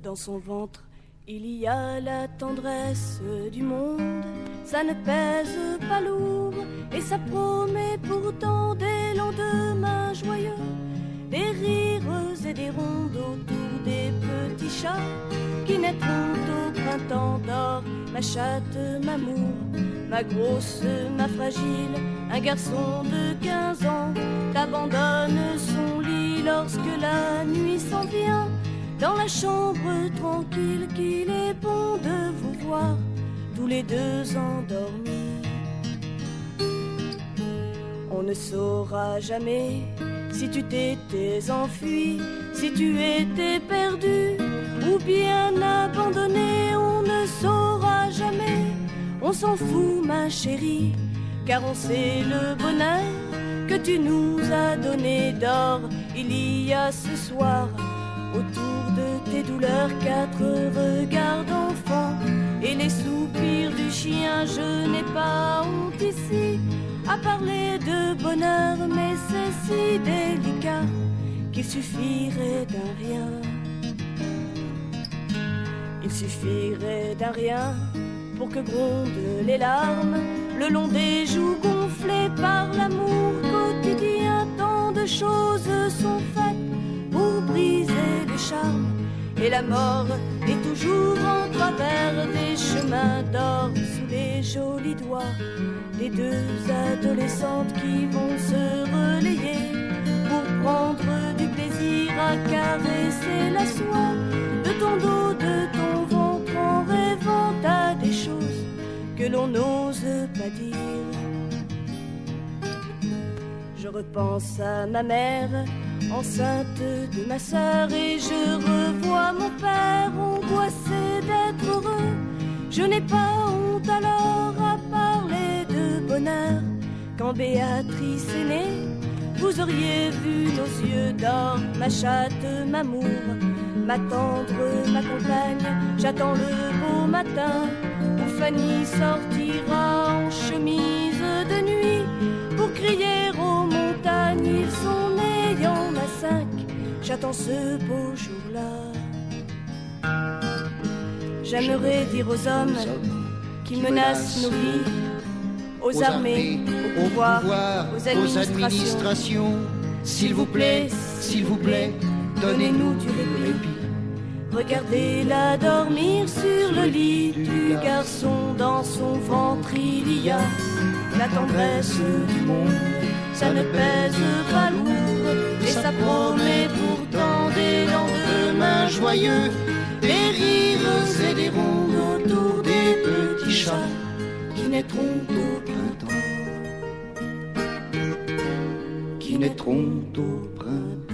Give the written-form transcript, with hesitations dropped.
Dans son ventre, il y a la tendresse du monde. Ça ne pèse pas lourd et ça promet pourtant des lendemains joyeux, des rires et des rondes autour des petits chats qui naîtront au printemps d'or. Ma chatte, m'amour, ma grosse, ma fragile, un garçon de 15 ans t'abandonne son lit lorsque la nuit s'en vient. Dans la chambre tranquille qu'il est bon de vous voir tous les deux endormis. On ne saura jamais si tu t'étais enfui, si tu étais perdu ou bien abandonné. On ne saura jamais, on s'en fout ma chérie, car on sait le bonheur que tu nous as donné d'or. Il y a ce soir autour de tes douleurs 4 regards d'enfant et les soupirs du chien. Je n'ai pas honte ici à parler de bonheur, mais c'est si délicat qu'il suffirait d'un rien. Il suffirait d'un rien pour que grondent les larmes le long des joues gonflées par l'amour quotidien. Tant de choses sont faites pour briser les charmes, et la mort est toujours en travers des chemins d'or. Sous les jolis doigts des deux adolescentes qui vont se relayer pour prendre du plaisir à caresser la soie de ton dos, de ton ventre, en rêvant à des choses que l'on n'ose pas dire. Je repense à ma mère enceinte de ma sœur, et je revois mon père angoissé d'être heureux. Je n'ai pas honte alors à parler de bonheur. Quand Béatrice est née, vous auriez vu nos yeux d'or. Ma chatte, m'amour, ma tendre, ma compagne, j'attends le beau matin où Fanny sortira en chemise de nuit pour crier aux montagnes. Ils sont nés en ma 5, j'attends ce beau jour-là. J'aimerais dire aux hommes qui menacent nos vies, aux armées, au pouvoir, aux administrations, s'il vous plaît, donnez-nous du répit. Regardez-la dormir sur le lit du garçon. Dans son ventre il y a la tendresse du monde. Ça ne pèse pas lourd et ça promet pourtant des lendemains joyeux, des rires et des rondes autour des petits chats qui naîtront au printemps, qui naîtront au printemps.